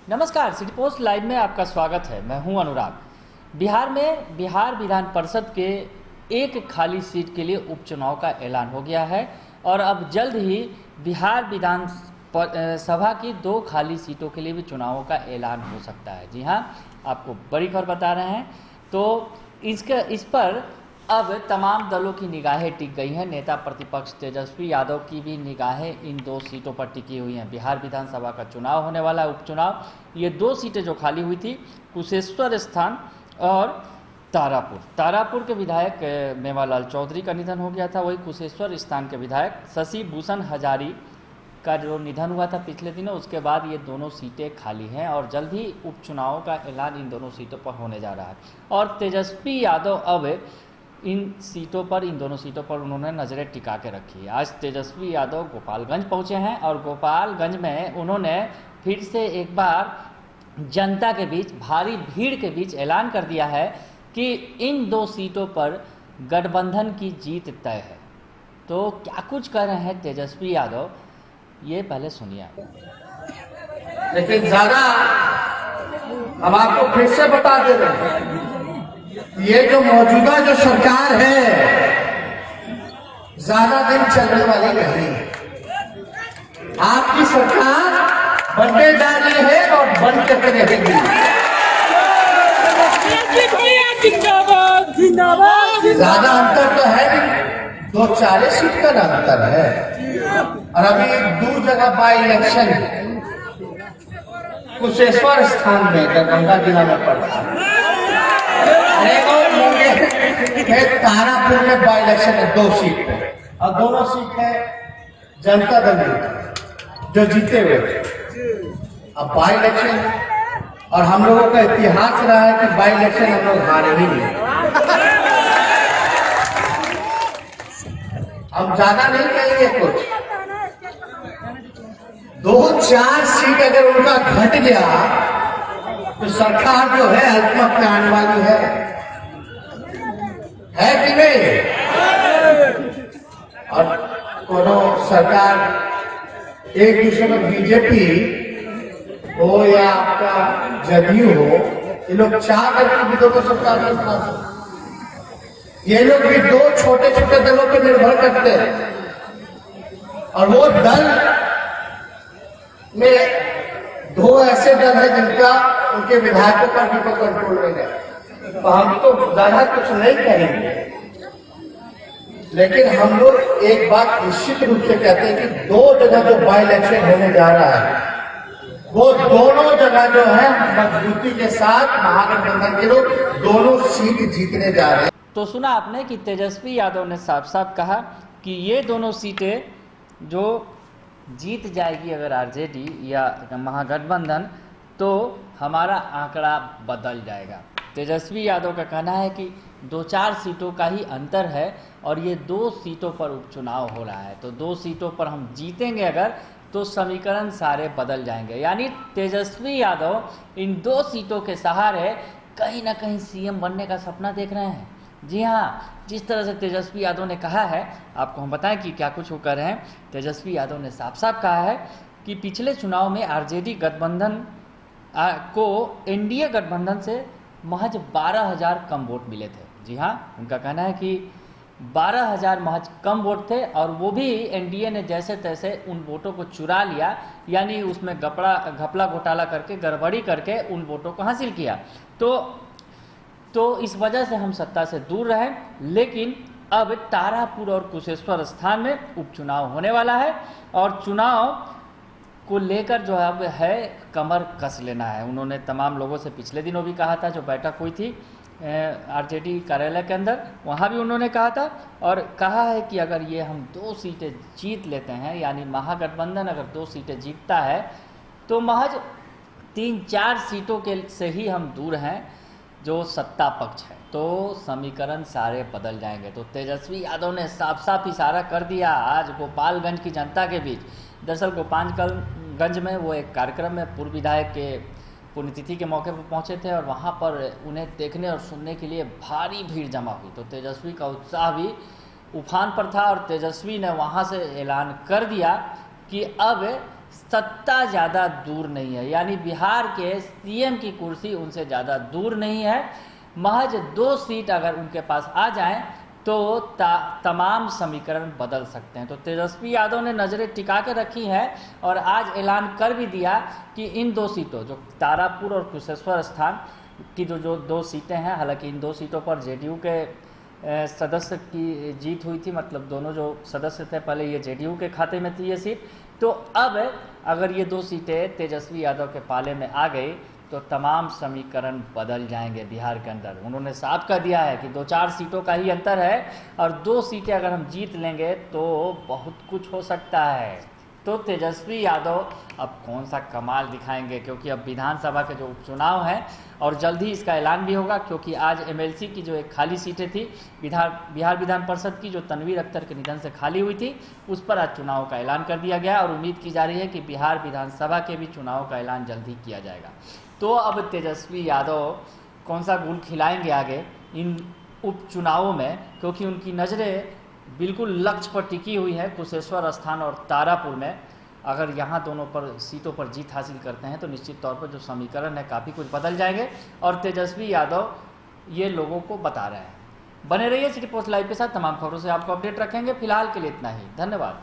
नमस्कार, city post live में आपका स्वागत है। मैं हूं अनुराग। बिहार में बिहार विधान परिषद के एक खाली सीट के लिए उपचुनाव का ऐलान हो गया है और अब जल्द ही बिहार विधान सभा की 2 खाली सीटों के लिए भी चुनावों का ऐलान हो सकता है। जी हां, आपको बड़ी खबर बता रहे हैं। तो इस पर अब तमाम दलों की निगाहें टिक गई हैं। नेता प्रतिपक्ष तेजस्वी यादव की भी निगाहें इन 2 सीटों पर टिकी हुई हैं। बिहार विधानसभा का चुनाव होने वाला है, उपचुनाव। ये 2 सीटें जो खाली हुई थी, कुशेश्वर स्थान और तारापुर के विधायक मेवालाल चौधरी का निधन हो गया था। वही कुशेश्वर स्थान के विधायक शशि भूषण हजारी का जो निधन हुआ था पिछले दिनों, उसके बाद ये दोनों सीटें खाली हैं और जल्द ही उपचुनाव का ऐलान इन दोनों सीटों पर होने जा रहा है। और तेजस्वी यादव अब इन दोनों सीटों पर उन्होंने नज़रें टिका के रखी है। आज तेजस्वी यादव गोपालगंज पहुंचे हैं और गोपालगंज में उन्होंने फिर से एक बार जनता के बीच, भारी भीड़ के बीच ऐलान कर दिया है कि इन 2 सीटों पर गठबंधन की जीत तय है। तो क्या कुछ कह रहे हैं तेजस्वी यादव, ये पहले सुनिए। लेकिन ज्यादा हम आपको फिर से बता दे रहे हैं, ये जो मौजूदा जो सरकार है ज्यादा दिन चलने वाली नहीं। आपकी सरकार बनने जा रही है और बन के रहेगी। ज्यादा अंतर तो है नहीं, 2-4 सीट का अंतर है। और अभी 2 जगह बाई इलेक्शन है। कुशेश्वर स्थान में दरभंगा जिला में पड़ता है, तारापुर में बाई इलेक्शन है 2 सीट पे, और दोनों सीट है जनता दल जो जीते हुए। अब बाई इलेक्शन, और हम लोगों का इतिहास रहा है कि बाई इलेक्शन हम लोग हारे ही नहीं। हम ज्यादा नहीं कहेंगे कुछ, 2-4 सीट अगर उनका घट गया तो सरकार जो है अल्पमत में आने वाली है कि नहीं? और कोनो सरकार एक दूसरे में बीजेपी हो या आपका जदयू हो, ये लोग 4 दल की विधों को सरकार नहीं बना सकते। ये लोग भी 2 छोटे छोटे दलों पर निर्भर करते हैं और वो दल में 2 ऐसे दल है जिनका उनके विधायकों पर भी कोई कंट्रोल नहीं है। तो हम तो ज्यादा कुछ नहीं कहेंगे, लेकिन हम लोग एक बात निश्चित रूप से कहते हैं कि 2 जगह जो बाई इलेक्शन होने जा रहा है, वो दोनों जगह जो है मजबूती के साथ महागठबंधन के लोग दोनों सीट जीतने जा रहे हैं। तो सुना आपने कि तेजस्वी यादव ने साफ साफ कहा कि ये दोनों सीटें जो जीत जाएगी अगर आरजेडी या महागठबंधन, तो हमारा आंकड़ा बदल जाएगा। तेजस्वी यादव का कहना है कि 2-4 सीटों का ही अंतर है और ये 2 सीटों पर उपचुनाव हो रहा है। तो 2 सीटों पर हम जीतेंगे अगर, तो समीकरण सारे बदल जाएंगे। यानी तेजस्वी यादव इन 2 सीटों के सहारे कहीं ना कहीं सीएम बनने का सपना देख रहे हैं। जी हाँ, जिस तरह से तेजस्वी यादव ने कहा है, आपको हम बताएं कि क्या कुछ वो कर रहे हैं। तेजस्वी यादव ने साफ साफ कहा है कि पिछले चुनाव में आरजेडी गठबंधन को एनडीए गठबंधन से महज 12,000 कम वोट मिले थे। जी हाँ, उनका कहना है कि 12,000 महज कम वोट थे और वो भी एनडीए ने जैसे तैसे उन वोटों को चुरा लिया, यानी उसमें घपला घोटाला करके, गड़बड़ी करके उन वोटों को हासिल किया। तो इस वजह से हम सत्ता से दूर रहे। लेकिन अब तारापुर और कुशेश्वर स्थान में उपचुनाव होने वाला है और चुनाव को लेकर जो अब है कमर कस लेना है। उन्होंने तमाम लोगों से पिछले दिनों भी कहा था, जो बैठक हुई थी आरजेडी कार्यालय के अंदर, वहाँ भी उन्होंने कहा था और कहा है कि अगर ये हम 2 सीटें जीत लेते हैं, यानी महागठबंधन अगर 2 सीटें जीतता है, तो महज 3-4 सीटों के से ही हम दूर हैं जो सत्ता पक्ष है। तो समीकरण सारे बदल जाएंगे। तो तेजस्वी यादव ने साफ साफ इशारा कर दिया आज गोपालगंज की जनता के बीच। दरअसल गोपालगंज में वो एक कार्यक्रम में पूर्व विधायक के पुण्यतिथि के मौके पर पहुंचे थे और वहां पर उन्हें देखने और सुनने के लिए भारी भीड़ जमा हुई। तो तेजस्वी का उत्साह भी उफान पर था और तेजस्वी ने वहां से ऐलान कर दिया कि अब सत्ता ज़्यादा दूर नहीं है, यानी बिहार के सीएम की कुर्सी उनसे ज़्यादा दूर नहीं है। महज 2 सीट अगर उनके पास आ जाएं तो तमाम समीकरण बदल सकते हैं। तो तेजस्वी यादव ने नज़रें टिका के रखी हैं और आज ऐलान कर भी दिया कि इन 2 सीटों, जो तारापुर और कुशेश्वर स्थान की जो 2 सीटें हैं, हालांकि इन 2 सीटों पर जेडीयू के सदस्य की जीत हुई थी, मतलब दोनों जो सदस्य थे पहले ये जेडीयू के खाते में थी ये सीट। तो अब अगर ये 2 सीटें तेजस्वी यादव के पाले में आ गई तो तमाम समीकरण बदल जाएंगे बिहार के अंदर। उन्होंने साफ कर दिया है कि 2-4 सीटों का ही अंतर है और 2 सीटें अगर हम जीत लेंगे तो बहुत कुछ हो सकता है। तो तेजस्वी यादव अब कौन सा कमाल दिखाएंगे, क्योंकि अब विधानसभा के जो उपचुनाव हैं और जल्द ही इसका ऐलान भी होगा, क्योंकि आज एमएलसी की जो एक खाली सीटें थी बिहार विधान परिषद की, जो तनवीर अख्तर के निधन से खाली हुई थी, उस पर आज चुनाव का ऐलान कर दिया गया और उम्मीद की जा रही है कि बिहार विधानसभा के भी चुनाव का ऐलान जल्द ही किया जाएगा। तो अब तेजस्वी यादव कौन सा गुल खिलाएंगे आगे इन उपचुनावों में, क्योंकि उनकी नज़रें बिल्कुल लक्ष्य पर टिकी हुई है कुशेश्वर स्थान और तारापुर में। अगर यहाँ दोनों पर सीटों पर जीत हासिल करते हैं तो निश्चित तौर पर जो समीकरण है काफ़ी कुछ बदल जाएंगे और तेजस्वी यादव ये लोगों को बता रहे हैं। बने रहिए सिटी पोस्ट लाइव के साथ, तमाम खबरों से आपको अपडेट रखेंगे। फिलहाल के लिए इतना ही, धन्यवाद।